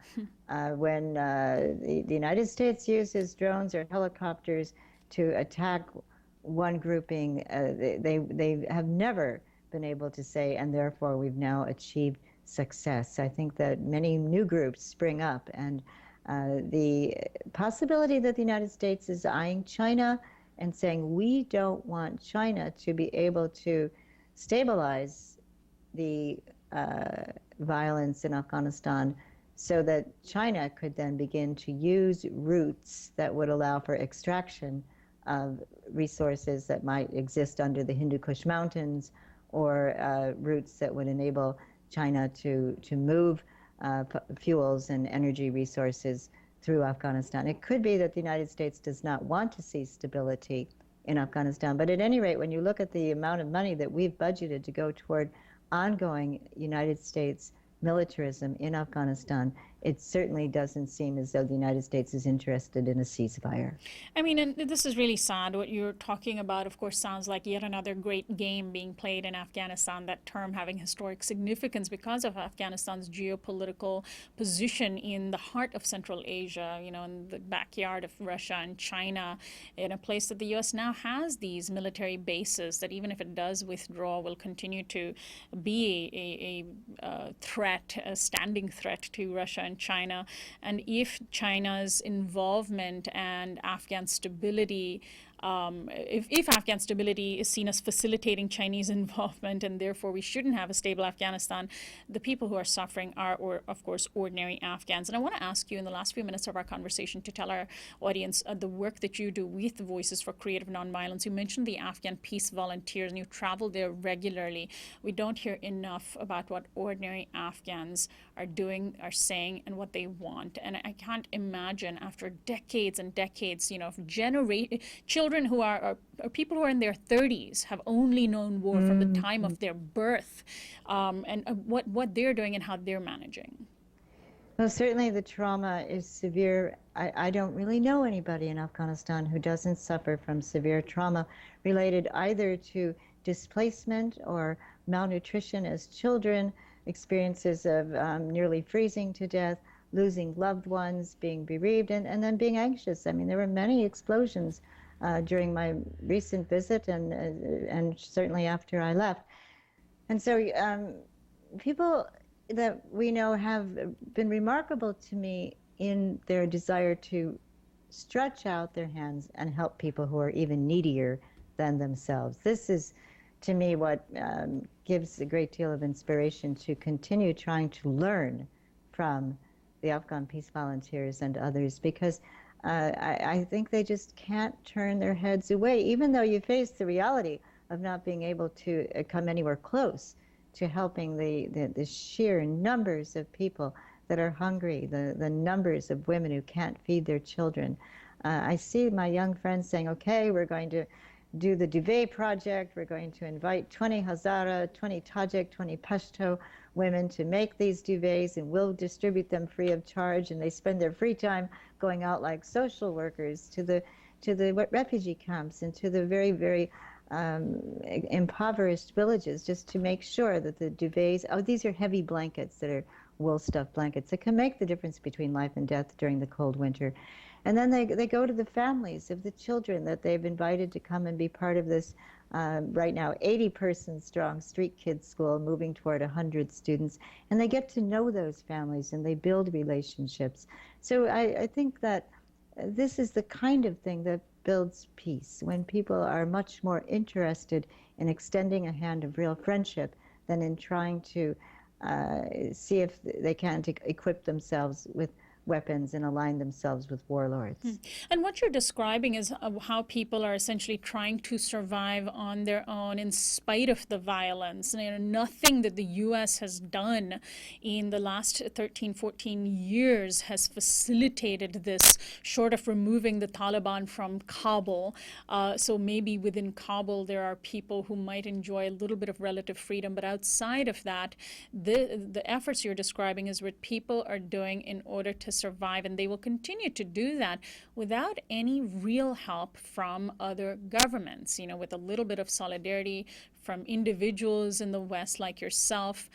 D: When the United States uses drones or helicopters to attack one grouping, they have never been able to say, and therefore we've now achieved success. I think that many new groups spring up, and the possibility that the United States is eyeing China and saying we don't want China to be able to stabilize the violence in Afghanistan so that China could then begin to use routes that would allow for extraction of resources that might exist under the Hindu Kush Mountains, or routes that would enable China to move fuels and energy resources through Afghanistan. It could be that the United States does not want to see stability in Afghanistan, but at any rate, when you look at the amount of money that we've budgeted to go toward ongoing United States militarism in Afghanistan, it certainly doesn't seem as though the United States is interested in a ceasefire.
A: I mean, and this is really sad. What you're talking about, of course, sounds like yet another great game being played in Afghanistan, that term having historic significance because of Afghanistan's geopolitical position in the heart of Central Asia, you know, in the backyard of Russia and China, in a place that the U.S. now has these military bases that even if it does withdraw, will continue to be a threat, a standing threat to Russia and China. And if China's involvement and Afghan stability, if Afghan stability is seen as facilitating Chinese involvement, and therefore we shouldn't have a stable Afghanistan, the people who are suffering are, of course, ordinary Afghans. And I want to ask you in the last few minutes of our conversation to tell our audience the work that you do with the Voices for Creative Nonviolence. You mentioned the Afghan Peace Volunteers, and you travel there regularly. We don't hear enough about what ordinary Afghans are doing, are saying, and what they want. And I can't imagine, after decades and decades, you know, of children who are people who are in their 30s, have only known war from the time of their birth, and what they're doing and how they're managing.
D: Well, certainly the trauma is severe. I don't really know anybody in Afghanistan who doesn't suffer from severe trauma related either to displacement or malnutrition as children, experiences of nearly freezing to death, losing loved ones, being bereaved, and then being anxious. I mean, there were many explosions during my recent visit and certainly after I left. And so people that we know have been remarkable to me in their desire to stretch out their hands and help people who are even needier than themselves. This is, to me, what gives a great deal of inspiration to continue trying to learn from the Afghan Peace Volunteers and others, because I think they just can't turn their heads away, even though you face the reality of not being able to come anywhere close to helping the sheer numbers of people that are hungry, the numbers of women who can't feed their children. I see my young friends saying, okay, we're going to do the duvet project. We're going to invite 20 Hazara, 20 Tajik, 20 Pashto women to make these duvets, and we'll distribute them free of charge. And they spend their free time going out like social workers to the refugee camps and to the very, very impoverished villages, just to make sure that the duvets, these are heavy blankets that are wool stuffed blankets that can make the difference between life and death during the cold winter. And then they go to the families of the children that they've invited to come and be part of this right now 80-person strong street kids school moving toward 100 students. And they get to know those families and they build relationships. So I think that this is the kind of thing that builds peace, when people are much more interested in extending a hand of real friendship than in trying to see if they can't equip themselves with weapons and align themselves with warlords.
A: And what you're describing is how people are essentially trying to survive on their own in spite of the violence. You know, nothing that the U.S. has done in the last 13, 14 years has facilitated this, short of removing the Taliban from Kabul. So maybe within Kabul there are people who might enjoy a little bit of relative freedom, but outside of that, the efforts you're describing is what people are doing in order to survive, and they will continue to do that without any real help from other governments, you know, with a little bit of solidarity from individuals in the West like yourself.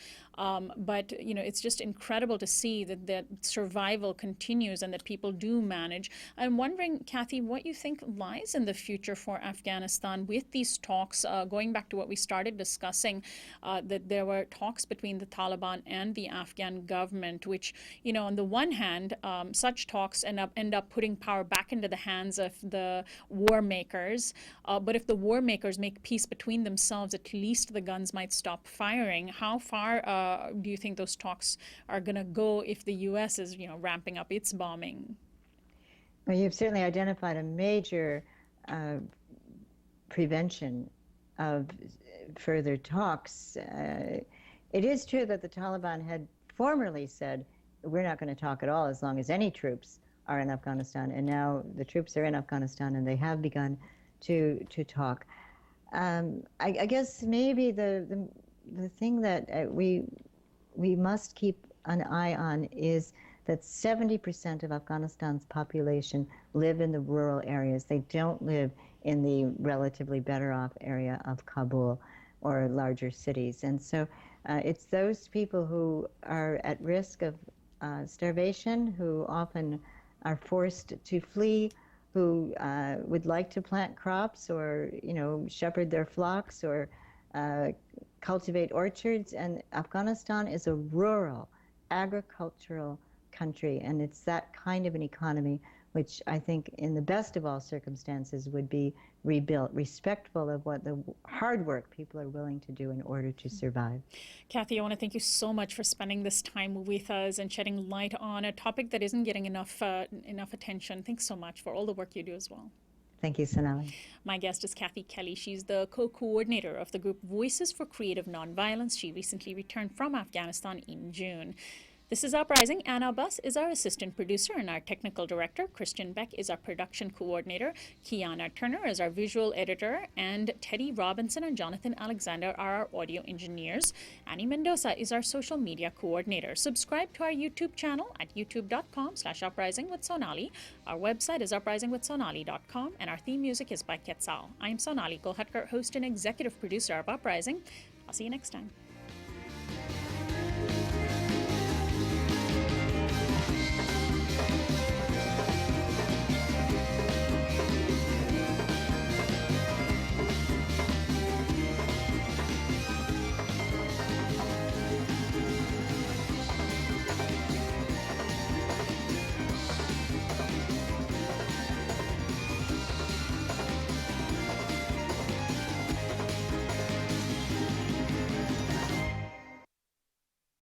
A: But, you know, it's just incredible to see that survival continues and that people do manage. I'm wondering, Kathy, what you think lies in the future for Afghanistan with these talks, going back to what we started discussing, that there were talks between the Taliban and the Afghan government, which, you know, on the one hand, such talks end up putting power back into the hands of the war makers. But if the war makers make peace between themselves, at least the guns might stop firing. How far do you think those talks are going to go if the U.S. is, you know, ramping up its bombing?
D: Well, you've certainly identified a major prevention of further talks. It is true that the Taliban had formerly said, we're not going to talk at all as long as any troops are in Afghanistan, and now the troops are in Afghanistan and they have begun to talk. I guess maybe the thing that we must keep an eye on is that 70% of Afghanistan's population live in the rural areas. They don't live in the relatively better off area of Kabul or larger cities. And so it's those people who are at risk of starvation, who often are forced to flee, who would like to plant crops or, you know, shepherd their flocks or cultivate orchards. And Afghanistan is a rural, agricultural country, and it's that kind of an economy which I think in the best of all circumstances would be rebuilt, respectful of what the hard work people are willing to do in order to survive.
A: Kathy, I want to thank you so much for spending this time with us and shedding light on a topic that isn't getting enough attention. Thanks so much for all the work you do as well.
D: Thank you, Sonali.
A: My guest is Kathy Kelly. She's the co-coordinator of the group Voices for Creative Nonviolence. She recently returned from Afghanistan in June. This is Uprising. Anna Buss is our assistant producer and our technical director. Christian Beck is our production coordinator. Kiana Turner is our visual editor. And Teddy Robinson and Jonathan Alexander are our audio engineers. Annie Mendoza is our social media coordinator. Subscribe to our YouTube channel at youtube.com/uprisingwithsonali. Our website is uprisingwithsonali.com, and our theme music is by Quetzal. I'm Sonali Golhatkar, host and executive producer of Uprising. I'll see you next time.